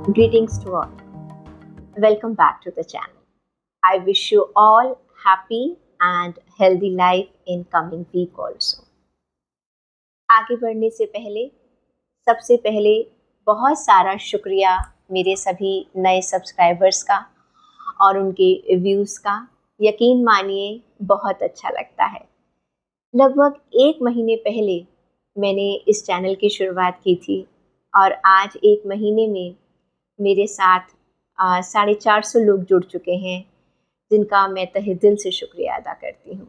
Greetings to all. Welcome back to the channel. I wish you all happy and healthy life in coming week also. आगे बढ़ने से पहले सबसे पहले बहुत सारा शुक्रिया मेरे सभी नए सब्सक्राइबर्स का और उनके व्यूज़ का। यकीन मानिए बहुत अच्छा लगता है। लगभग 1 महीने पहले मैंने इस चैनल की शुरुआत की थी और आज 1 महीने में मेरे साथ 450 लोग जुड़ चुके हैं, जिनका मैं तहे दिल से शुक्रिया अदा करती हूँ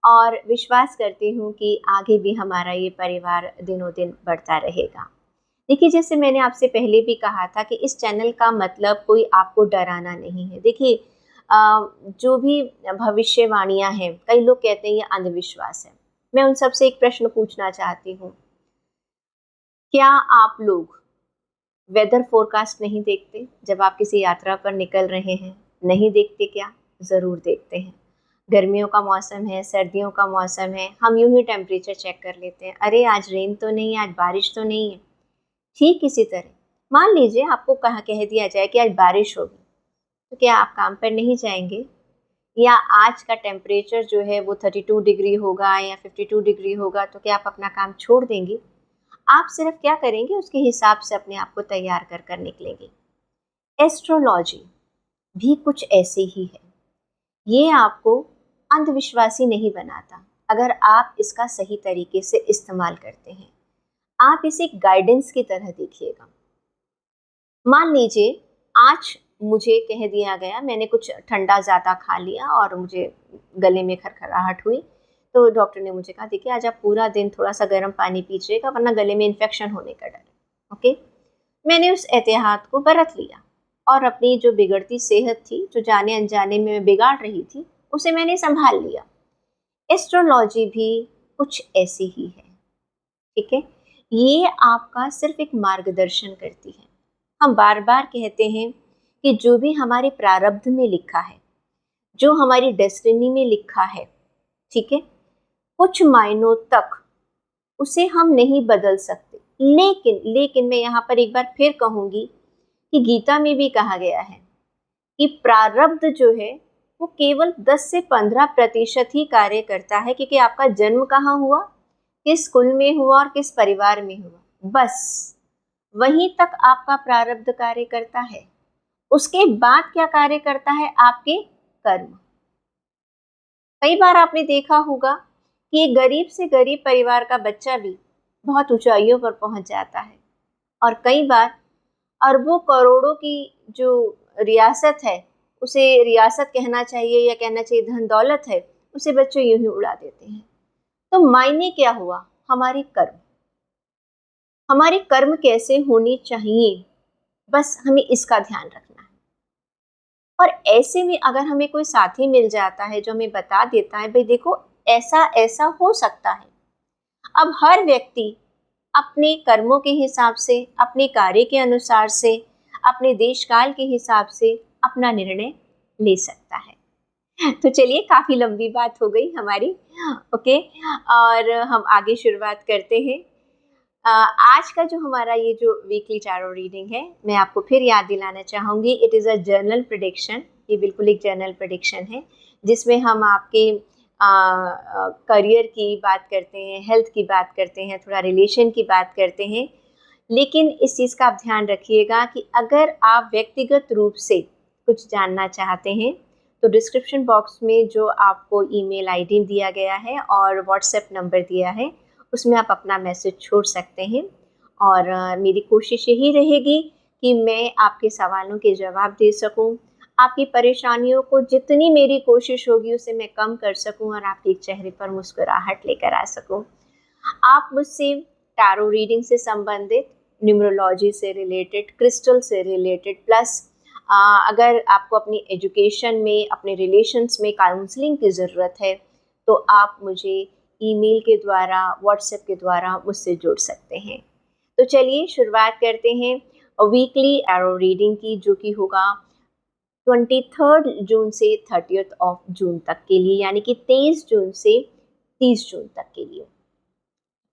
और विश्वास करती हूँ कि आगे भी हमारा ये परिवार दिनों दिन बढ़ता रहेगा। देखिए, जैसे मैंने आपसे पहले भी कहा था कि इस चैनल का मतलब कोई आपको डराना नहीं है। देखिए, जो भी भविष्यवाणियाँ हैं, कई लोग कहते हैं ये अंधविश्वास है। मैं उन सबसे एक प्रश्न पूछना चाहती हूँ, क्या आप लोग वेदर फोरकास्ट नहीं देखते? जब आप किसी यात्रा पर निकल रहे हैं, नहीं देखते क्या? ज़रूर देखते हैं। गर्मियों का मौसम है, सर्दियों का मौसम है, हम यूं ही टेम्परेचर चेक कर लेते हैं। अरे आज रेन तो नहीं है, आज बारिश तो नहीं है। ठीक इसी तरह मान लीजिए आपको कह दिया जाए कि आज बारिश होगी, तो क्या आप काम पर नहीं जाएंगे? या आज का टेम्परेचर जो है वो 32 डिग्री होगा या 52 डिग्री होगा, तो क्या आप अपना काम छोड़ देंगे? आप सिर्फ क्या करेंगे, उसके हिसाब से अपने आप को तैयार कर कर निकलेंगे। एस्ट्रोलॉजी भी कुछ ऐसे ही है। ये आपको अंधविश्वासी नहीं बनाता अगर आप इसका सही तरीके से इस्तेमाल करते हैं। आप इसे गाइडेंस की तरह देखिएगा। मान लीजिए आज मुझे कह दिया गया, मैंने कुछ ठंडा ज़्यादा खा लिया और मुझे गले में खरखराहट हुई, तो डॉक्टर ने मुझे कहा देखिए आज आप पूरा दिन थोड़ा सा गर्म पानी पीजिएगा वरना गले में इन्फेक्शन होने का डर है। ओके, मैंने उस एहतियात को बरत लिया और अपनी जो बिगड़ती सेहत थी, जो जाने अनजाने में मैं बिगाड़ रही थी, उसे मैंने संभाल लिया। एस्ट्रोलॉजी भी कुछ ऐसी ही है, ठीक है। ये आपका सिर्फ एक मार्गदर्शन करती है। हम बार बार कहते हैं कि जो भी हमारे प्रारब्ध में लिखा है, जो हमारी डेस्टिनी में लिखा है, ठीक है, कुछ मायनों तक उसे हम नहीं बदल सकते। लेकिन मैं यहाँ पर एक बार फिर कहूँगी कि गीता में भी कहा गया है कि प्रारब्ध जो है वो केवल 10 से 15% ही कार्य करता है, क्योंकि आपका जन्म कहाँ हुआ, किस कुल में हुआ और किस परिवार में हुआ, बस वहीं तक आपका प्रारब्ध कार्य करता है। उसके बाद क्या कार्य करता है? आपके कर्म। कई बार आपने देखा होगा कि एक गरीब से गरीब परिवार का बच्चा भी बहुत ऊंचाइयों पर पहुंच जाता है, और कई बार अरबों करोड़ों की जो रियासत है, उसे रियासत कहना चाहिए या कहना चाहिए धन दौलत है, उसे बच्चे यूं ही उड़ा देते हैं। तो मायने क्या हुआ? हमारे कर्म। हमारे कर्म कैसे होने चाहिए, बस हमें इसका ध्यान रखना है। और ऐसे में अगर हमें कोई साथी मिल जाता है जो हमें बता देता है भाई देखो ऐसा ऐसा हो सकता है, अब हर व्यक्ति अपने कर्मों के हिसाब से, अपने कार्य के अनुसार से, अपने देश काल के हिसाब से अपना निर्णय ले सकता है। तो चलिए, काफ़ी लंबी बात हो गई हमारी, ओके, और हम आगे शुरुआत करते हैं। आज का जो हमारा ये जो वीकली टैरो रीडिंग है, मैं आपको फिर याद दिलाना चाहूँगी, it is a journal prediction. ये बिल्कुल एक जर्नल प्रेडिक्शन है जिसमें हम आपके करियर की बात करते हैं, हेल्थ की बात करते हैं, थोड़ा रिलेशन की बात करते हैं। लेकिन इस चीज़ का आप ध्यान रखिएगा कि अगर आप व्यक्तिगत रूप से कुछ जानना चाहते हैं तो डिस्क्रिप्शन बॉक्स में जो आपको ईमेल आईडी दिया गया है और व्हाट्सएप नंबर दिया है, उसमें आप अपना मैसेज छोड़ सकते हैं। और मेरी कोशिश यही रहेगी कि मैं आपके सवालों के जवाब दे सकूं, आपकी परेशानियों को जितनी मेरी कोशिश होगी उसे मैं कम कर सकूं और आपके चेहरे पर मुस्कुराहट लेकर आ सकूं। आप मुझसे टैरो रीडिंग से संबंधित, न्यूमरोलॉजी से रिलेटेड, क्रिस्टल से रिलेटेड, प्लस अगर आपको अपनी एजुकेशन में, अपने रिलेशंस में काउंसलिंग की ज़रूरत है तो आप मुझे ईमेल के द्वारा, व्हाट्सएप के द्वारा मुझसे जुड़ सकते हैं। तो चलिए शुरुआत करते हैं वीकली टैरो रीडिंग की, जो कि होगा 23 जून से 30 जून तक के लिए, यानी कि 23 जून से 30 जून तक के लिए।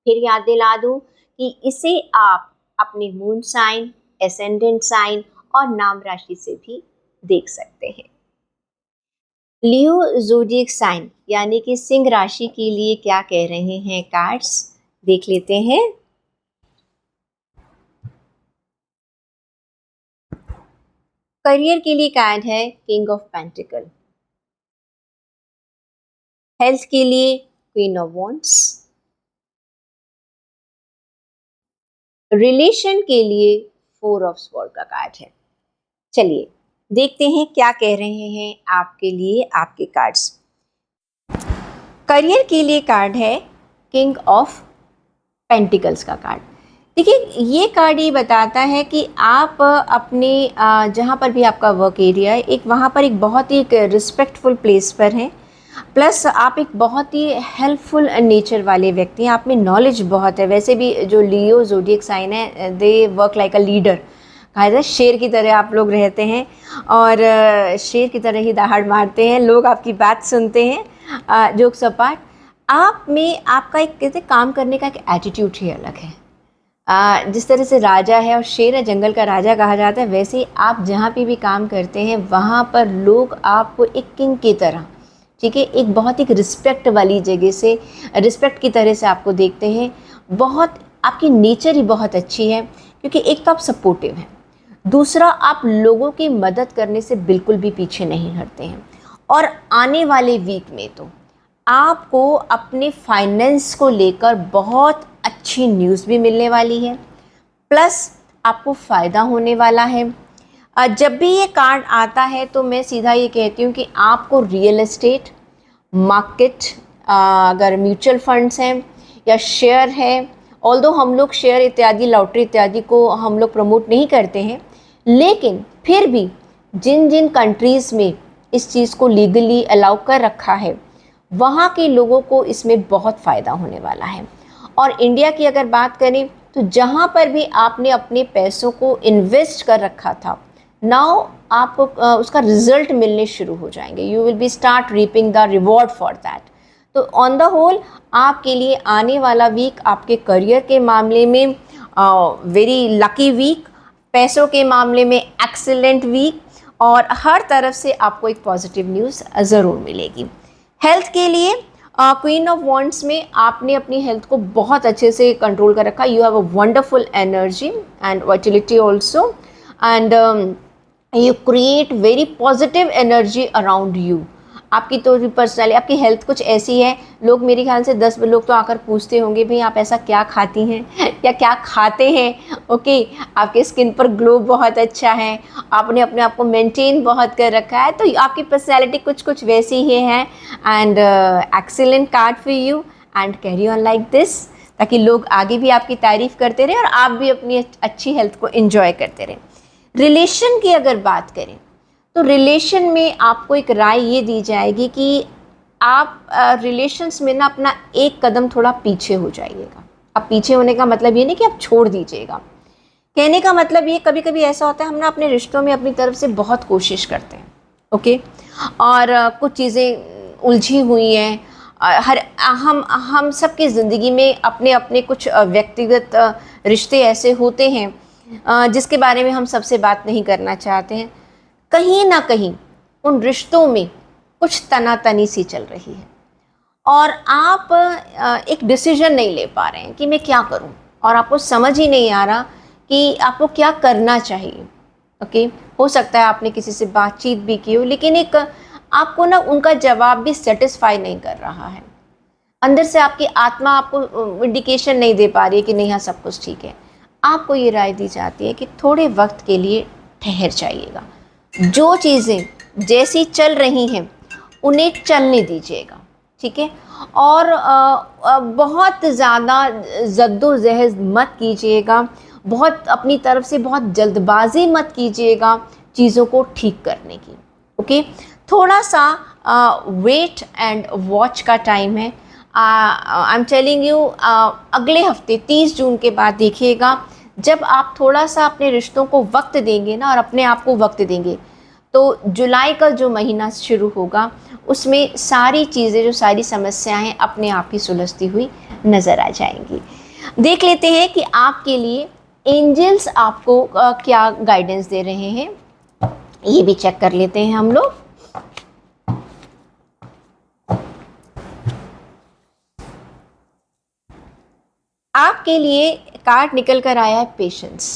फिर याद दिला दूं कि इसे आप अपने मून साइन, एसेंडेंट साइन और नाम राशि से भी देख सकते हैं। लियो ज़ोडिएक साइन यानी कि सिंह राशि के लिए क्या कह रहे हैं कार्ड्स, देख लेते हैं। करियर के लिए कार्ड है किंग ऑफ पेंटिकल, हेल्थ के लिए क्वीन ऑफ वॉन्ड्स, रिलेशन के लिए फोर ऑफ स्वॉर्ड का कार्ड है। चलिए देखते हैं क्या कह रहे हैं आपके लिए आपके कार्ड्स। करियर के लिए कार्ड है किंग ऑफ पेंटिकल्स का कार्ड। देखिए ये कार्ड ये बताता है कि आप अपने जहाँ पर भी आपका वर्क एरिया है, एक वहाँ पर एक बहुत ही रिस्पेक्टफुल प्लेस पर हैं, प्लस आप एक बहुत ही हेल्पफुल नेचर वाले व्यक्ति हैं, आप में नॉलेज बहुत है। वैसे भी जो लियो ज़ोडिएक साइन है they work like a leader, कहा जाए शेर की तरह आप लोग रहते हैं और शेर की तरह ही दहाड़ मारते हैं, लोग आपकी बात सुनते हैं। जोक सपाट, आप में आपका एक कहते काम करने का एक एटीट्यूड ही अलग है। जिस तरह से राजा है और शेर है, जंगल का राजा कहा जाता है, वैसे ही आप जहाँ पे भी काम करते हैं वहाँ पर लोग आपको एक किंग की तरह, ठीक है, एक बहुत एक रिस्पेक्ट वाली जगह से, रिस्पेक्ट की तरह से आपको देखते हैं। बहुत आपकी नेचर ही बहुत अच्छी है, क्योंकि एक तो आप सपोर्टिव हैं, दूसरा आप लोगों की मदद करने से बिल्कुल भी पीछे नहीं हटते हैं। और आने वाले वीक में तो आपको अपने फाइनेंस को लेकर बहुत अच्छी न्यूज़ भी मिलने वाली है, प्लस आपको फ़ायदा होने वाला है। जब भी ये कार्ड आता है तो मैं सीधा ये कहती हूँ कि आपको रियल एस्टेट मार्केट, अगर म्यूचुअल फंड्स हैं या शेयर है, ऑल्दो हम लोग शेयर इत्यादि लॉटरी इत्यादि को हम लोग प्रमोट नहीं करते हैं, लेकिन फिर भी जिन जिन कंट्रीज़ में इस चीज़ को लीगली अलाउ कर रखा है वहाँ के लोगों को इसमें बहुत फ़ायदा होने वाला है। और इंडिया की अगर बात करें तो जहाँ पर भी आपने अपने पैसों को इन्वेस्ट कर रखा था, नाउ आपको उसका रिजल्ट मिलने शुरू हो जाएंगे, you will be start reaping the reward for that. तो ऑन द होल आपके लिए आने वाला वीक आपके करियर के मामले में वेरी लकी वीक, पैसों के मामले में एक्सीलेंट वीक, और हर तरफ से आपको एक पॉजिटिव न्यूज़ ज़रूर मिलेगी। हेल्थ के लिए क्वीन ऑफ वॉन्ड्स में आपने अपनी हेल्थ को बहुत अच्छे से कंट्रोल कर रखा, you have a wonderful energy and vitality also, and you create very positive energy around you. आपकी तो पर्सनैलिटी, आपकी हेल्थ कुछ ऐसी है, लोग मेरे ख्याल से 10 लोग तो आकर पूछते होंगे भाई आप ऐसा क्या खाती हैं या क्या खाते हैं। ओके, आपके स्किन पर ग्लो बहुत अच्छा है, आपने अपने आप को मेंटेन बहुत कर रखा है, तो आपकी पर्सनैलिटी कुछ कुछ वैसी ही है। And excellent card for you, and carry on like this, ताकि लोग आगे भी आपकी तारीफ़ करते रहें और आप भी अपनी अच्छी हेल्थ को एंजॉय करते रहें। रिलेशन की अगर बात करें तो रिलेशन में आपको एक राय ये दी जाएगी कि आप रिलेशंस में ना अपना एक कदम थोड़ा पीछे हो जाइएगा। अब पीछे होने का मतलब ये नहीं कि आप छोड़ दीजिएगा, कहने का मतलब ये कभी कभी ऐसा होता है हम ना अपने रिश्तों में अपनी तरफ से बहुत कोशिश करते हैं, ओके, और कुछ चीज़ें उलझी हुई हैं। हर हम सबकी ज़िंदगी में अपने अपने कुछ व्यक्तिगत रिश्ते ऐसे होते हैं जिसके बारे में हम सबसे बात नहीं करना चाहते हैं। कहीं ना कहीं उन रिश्तों में कुछ तनातनी सी चल रही है और आप एक डिसीजन नहीं ले पा रहे हैं कि मैं क्या करूं, और आपको समझ ही नहीं आ रहा कि आपको क्या करना चाहिए। ओके, हो सकता है आपने किसी से बातचीत भी की हो, लेकिन एक आपको ना उनका जवाब भी सेटिस्फाई नहीं कर रहा है। अंदर से आपकी आत्मा आपको इंडिकेशन नहीं दे पा रही है कि नहीं, हाँ सब कुछ ठीक है। आपको ये राय दी जाती है कि थोड़े वक्त के लिए ठहर जाइएगा, जो चीज़ें जैसी चल रही हैं उन्हें चलने दीजिएगा, ठीक है, और बहुत ज़्यादा जद्दोजहद मत कीजिएगा, बहुत अपनी तरफ से बहुत जल्दबाजी मत कीजिएगा चीज़ों को ठीक करने की। ओके, थोड़ा सा वेट एंड वॉच का टाइम है। आई एम टेलिंग यू, अगले हफ्ते 30 जून के बाद देखिएगा, जब आप थोड़ा सा अपने रिश्तों को वक्त देंगे ना और अपने आप को वक्त देंगे, तो जुलाई का जो महीना शुरू होगा उसमें सारी चीज़ें, जो सारी समस्याएं अपने आप ही सुलझती हुई नज़र आ जाएंगी। देख लेते हैं कि आपके लिए एंजल्स आपको क्या गाइडेंस दे रहे हैं ये भी चेक कर लेते हैं हम लोग। आपके लिए कार्ड निकल कर आया है पेशेंस।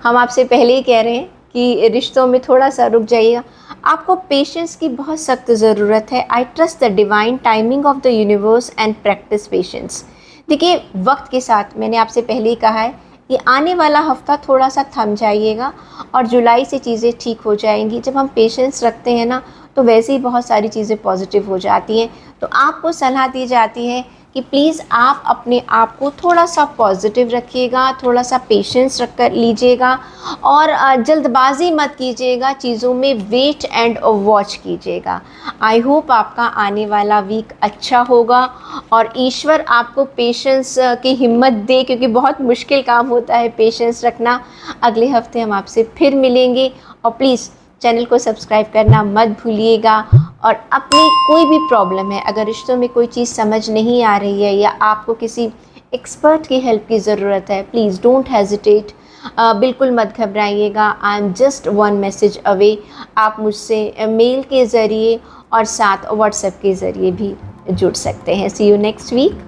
हम आपसे पहले ही कह रहे हैं कि रिश्तों में थोड़ा सा रुक जाइएगा, आपको पेशेंस की बहुत सख्त ज़रूरत है। I trust the divine timing of the universe and practice patience. देखिए, वक्त के साथ, मैंने आपसे पहले ही कहा है, ये आने वाला हफ्ता थोड़ा सा थम जाइएगा और जुलाई से चीज़ें ठीक हो जाएंगी। जब हम पेशेंस रखते हैं ना, तो वैसे ही बहुत सारी चीज़ें पॉजिटिव हो जाती हैं। तो आपको सलाह दी जाती है कि प्लीज़ आप अपने आप को थोड़ा सा पॉजिटिव रखिएगा, थोड़ा सा पेशेंस रख कर लीजिएगा और जल्दबाजी मत कीजिएगा, चीज़ों में वेट एंड वॉच कीजिएगा। आई होप आपका आने वाला वीक अच्छा होगा और ईश्वर आपको पेशेंस की हिम्मत दे, क्योंकि बहुत मुश्किल काम होता है पेशेंस रखना। अगले हफ्ते हम आपसे फिर मिलेंगे और प्लीज़ चैनल को सब्सक्राइब करना मत भूलिएगा। और अपनी कोई भी प्रॉब्लम है, अगर रिश्तों में कोई चीज़ समझ नहीं आ रही है या आपको किसी एक्सपर्ट की हेल्प की ज़रूरत है, प्लीज़ डोंट हेजिटेट, बिल्कुल मत घबराइएगा। I am just one message away. आप मुझसे मेल के ज़रिए और साथ व्हाट्सएप के ज़रिए भी जुड़ सकते हैं। सी यू नेक्स्ट वीक।